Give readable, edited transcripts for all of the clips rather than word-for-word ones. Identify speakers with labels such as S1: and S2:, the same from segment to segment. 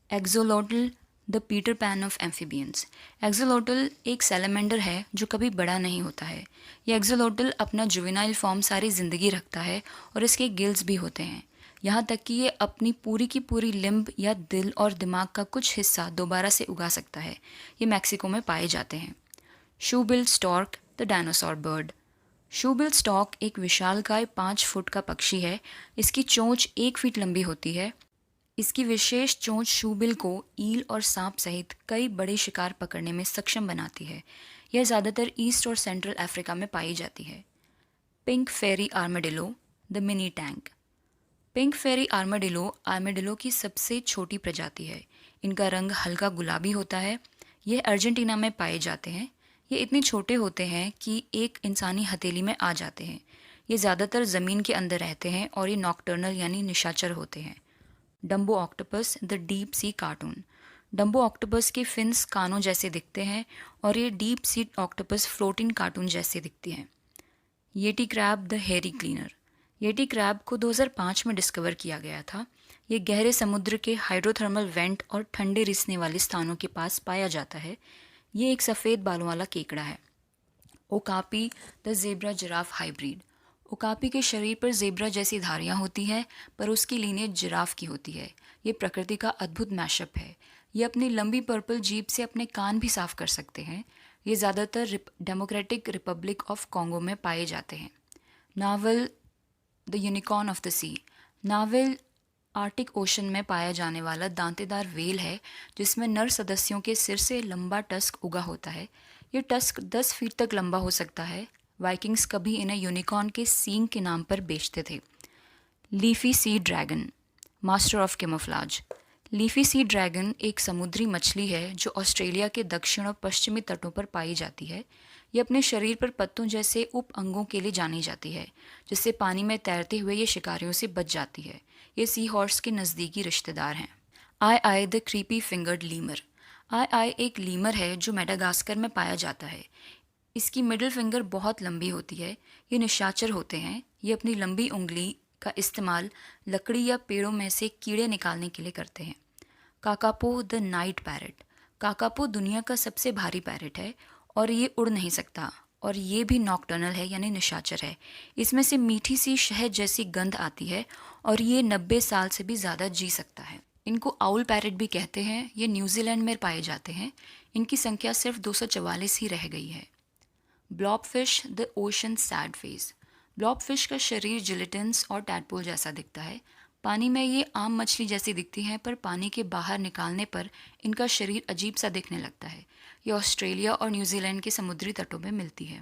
S1: Axolotl, the Peter pan of amphibians. Axolotl एक salamander है जो कभी बड़ा नहीं होता है। ये एक्सोलोटल अपना जुवेनाइल फॉर्म सारी ज़िंदगी रखता है और इसके गिल्स भी होते हैं। यहाँ तक कि ये अपनी पूरी की पूरी लिम्ब या दिल और दिमाग का कुछ हिस्सा दोबारा से उगा सकता है। ये मैक्सिको में पाए जाते हैं। Shoebill stork, the dinosaur bird. Shoebill stork एक विशालकाय 5 फुट का पक्षी है। इसकी चोंच 1 फीट लंबी होती है। इसकी विशेष चोंच शूबिल को ईल और सांप सहित कई बड़े शिकार पकड़ने में सक्षम बनाती है। यह ज़्यादातर ईस्ट और सेंट्रल अफ्रीका में पाई जाती है। Pink fairy armadillo, the mini tank. Pink fairy armadillo armadillo की सबसे छोटी प्रजाति है। इनका रंग हल्का गुलाबी होता है। यह अर्जेंटीना में पाए जाते हैं। ये इतने छोटे होते हैं कि एक इंसानी हथेली में आ जाते हैं। ये ज़्यादातर ज़मीन के अंदर रहते हैं और ये नॉकटर्नल यानी निशाचर होते हैं। Dumbo octopus, the deep sea cartoon. Dumbo octopus के फिन्स कानों जैसे दिखते हैं और ये deep sea octopus floating cartoon जैसे दिखती हैं। येटी क्रैब, द हेरी क्लीनर। येटी क्रैब को 2005 में डिस्कवर किया गया था। ये गहरे समुद्र के हाइड्रोथर्मल वेंट और ठंडे रिसने वाले स्थानों के पास पाया जाता है। ये एक सफ़ेद बालों वाला केकड़ा है। Okapi, the zebra giraffe hybrid. Okapi के शरीर पर ज़ेब्रा जैसी धारियाँ होती हैं, पर उसकी लीनियज जिराफ की होती है। ये प्रकृति का अद्भुत मैशअप है। ये अपनी लंबी पर्पल जीभ से अपने कान भी साफ कर सकते हैं। ये ज़्यादातर डेमोक्रेटिक रिपब्लिक ऑफ कॉन्गो में पाए जाते हैं। Narwhal, the unicorn of the sea. Narwhal Arctic Ocean में पाया जाने वाला दांतेदार व्हेल है जिसमें नर सदस्यों के सिर से लंबा टस्क उगा होता है। ये टस्क 10 फीट तक लंबा हो सकता है। वाइकिंग्स कभी इन्हें यूनिकॉर्न के सींग के नाम पर बेचते थे। Leafy sea dragon, master of camouflage. Leafy sea dragon एक समुद्री मछली है जो ऑस्ट्रेलिया के दक्षिण और पश्चिमी तटों पर पाई जाती है। ये अपने शरीर पर पत्तों जैसे उप अंगों के लिए जानी जाती है, जिससे पानी में तैरते हुए ये शिकारियों से बच जाती है। ये सी हॉर्स के नज़दीकी रिश्तेदार हैं। आई आई, द क्रीपी फिंगर्ड लीमर। आई आई एक लीमर है जो मेडागास्कर में पाया जाता है। इसकी मिडिल फिंगर बहुत लंबी होती है। ये निशाचर होते हैं। ये अपनी लंबी उंगली का इस्तेमाल लकड़ी या पेड़ों में से कीड़े निकालने के लिए करते हैं। Kakapo, the night parrot. Kakapo दुनिया का सबसे भारी पैरट है और ये उड़ नहीं सकता और ये भी नॉकटर्नल है यानी निशाचर है। इसमें से मीठी सी शहद जैसी गंध आती है और ये 90 साल से भी ज़्यादा जी सकता है। इनको आउल पैरट भी कहते हैं। ये न्यूजीलैंड में पाए जाते हैं। इनकी संख्या सिर्फ 244 ही रह गई है। ब्लॉबफिश, द ओशन सैड फेस। ब्लॉबफिश का शरीर जिलेटिन्स और टैडपोल जैसा दिखता है। पानी में ये आम मछली जैसी दिखती हैं, पर पानी के बाहर निकालने पर इनका शरीर अजीब सा दिखने लगता है। ये ऑस्ट्रेलिया और न्यूजीलैंड के समुद्री तटों में मिलती है।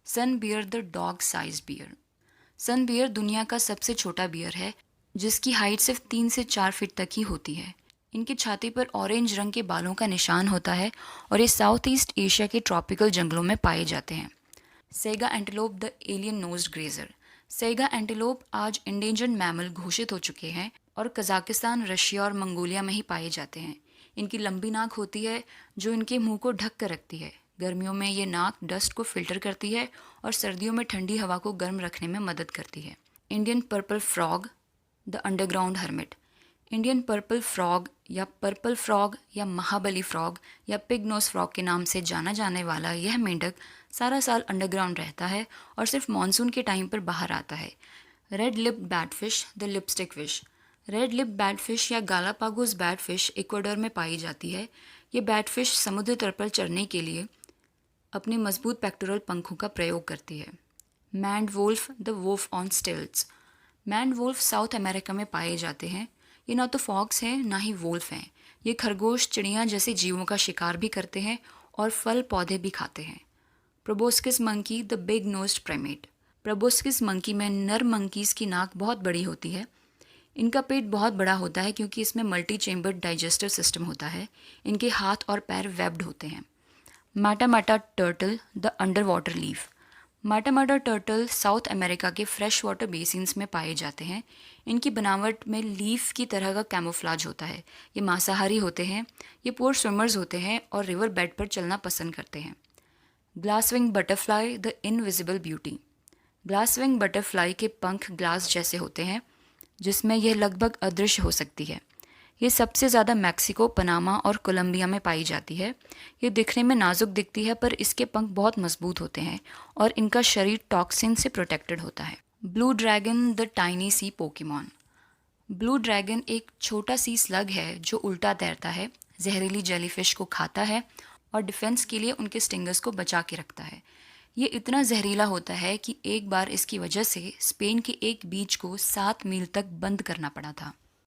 S1: Sun bear, the dog size bear. Sun bear दुनिया का सबसे छोटा बियर है जिसकी हाइट सिर्फ 3 से 4 फीट तक ही होती है। इनकी छाती पर ऑरेंज रंग के बालों का निशान होता है और ये साउथ ईस्ट एशिया के ट्रॉपिकल जंगलों में पाए जाते हैं। Saiga antelope, the alien nosed grazer. Saiga antelope आज इंडेंजर्ड मैमल घोषित हो चुके हैं और कजाकिस्तान, रशिया और मंगोलिया में ही पाए जाते हैं। इनकी लंबी नाक होती है जो इनके मुंह को ढक कर रखती है। गर्मियों में ये नाक डस्ट को फिल्टर करती है और सर्दियों में ठंडी हवा को गर्म रखने में मदद करती है। Indian purple frog, the underground hermit. Indian purple frog या महाबली फ्रॉग या पिग नोज फ्रॉग के नाम से जाना जाने वाला यह मेंढक सारा साल अंडरग्राउंड रहता है और सिर्फ मानसून के टाइम पर बाहर आता है। Red lipped batfish, the lipstick fish. Red lip batfish या गालापागोस बैटफिश इक्वाडोर में पाई जाती है। ये बैटफिश समुद्र तट पर चढ़ने के लिए अपने मजबूत पेक्टोरल पंखों का प्रयोग करती है। Maned wolf, the wolf on stilts. Maned wolf South America में पाए जाते हैं। ये ना तो फॉक्स हैं ना ही वोल्फ हैं। ये खरगोश, चिड़िया जैसे जीवों का शिकार भी करते हैं और फल पौधे भी खाते हैं। Proboscis monkey, the big nosed primate. Proboscis monkey में नर मंकीज़ की नाक बहुत बड़ी होती है। इनका पेट बहुत बड़ा होता है क्योंकि इसमें मल्टी चेम्बर्ड डाइजेस्टिव सिस्टम होता है। इनके हाथ और पैर वेब्ड होते हैं। माटा माटा turtle, the under water leaf. माटा माटा टर्टल साउथ अमेरिका के फ्रेश वाटर बेसिन्स में पाए जाते हैं। इनकी बनावट में लीफ की तरह का कैमोफ्लाज होता है। ये मांसाहारी होते हैं। ये पुअर स्विमर्स होते हैं और रिवर बेड पर चलना पसंद करते हैं। Glasswing butterfly, the invisible beauty. Glasswing butterfly के पंख ग्लास जैसे होते हैं जिसमें यह लगभग अदृश्य हो सकती है। ये सबसे ज़्यादा मैक्सिको, पनामा और कोलंबिया में पाई जाती है। ये दिखने में नाजुक दिखती है पर इसके पंख बहुत मजबूत होते हैं और इनका शरीर टॉक्सिन से प्रोटेक्टेड होता है। Blue dragon the tiny sea Pokemon. Blue dragon एक छोटा सी स्लग है जो उल्टा तैरता है, जहरीली जेलीफिश को खाता है और डिफेंस के लिए उनके स्टिंगर्स को बचा के रखता है। ये इतना जहरीला होता है कि एक बार इसकी वजह से स्पेन के एक बीच को 7 मील तक बंद करना पड़ा था।